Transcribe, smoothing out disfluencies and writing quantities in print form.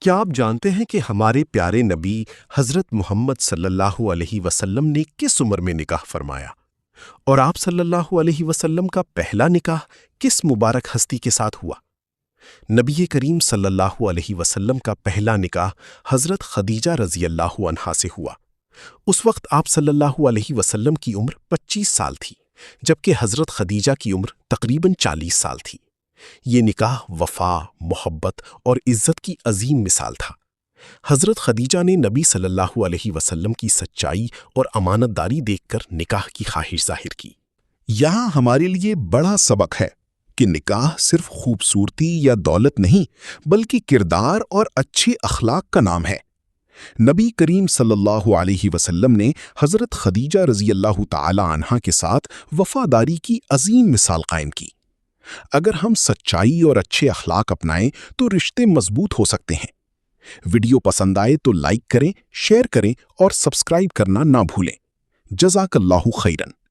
کیا آپ جانتے ہیں کہ ہمارے پیارے نبی حضرت محمد صلی اللہ علیہ وسلم نے کس عمر میں نکاح فرمایا؟ اور آپ صلی اللہ علیہ وسلم کا پہلا نکاح کس مبارک ہستی کے ساتھ ہوا؟ نبی کریم صلی اللہ علیہ وسلم کا پہلا نکاح حضرت خدیجہ رضی اللہ عنہا سے ہوا۔ اس وقت آپ صلی اللہ علیہ وسلم کی عمر 25 سال تھی، جبکہ حضرت خدیجہ کی عمر تقریباً 40 سال تھی۔ یہ نکاح وفا، محبت اور عزت کی عظیم مثال تھا۔ حضرت خدیجہ نے نبی صلی اللہ علیہ وسلم کی سچائی اور امانت داری دیکھ کر نکاح کی خواہش ظاہر کی۔ یہاں ہمارے لیے بڑا سبق ہے کہ نکاح صرف خوبصورتی یا دولت نہیں بلکہ کردار اور اچھے اخلاق کا نام ہے۔ نبی کریم صلی اللہ علیہ وسلم نے حضرت خدیجہ رضی اللہ تعالی عنہا کے ساتھ وفاداری کی عظیم مثال قائم کی۔ اگر ہم سچائی اور اچھے اخلاق اپنائیں تو رشتے مضبوط ہو سکتے ہیں۔ ویڈیو پسند آئے تو لائک کریں، شیئر کریں اور سبسکرائب کرنا نہ بھولیں۔ جزاک اللہ خیرن۔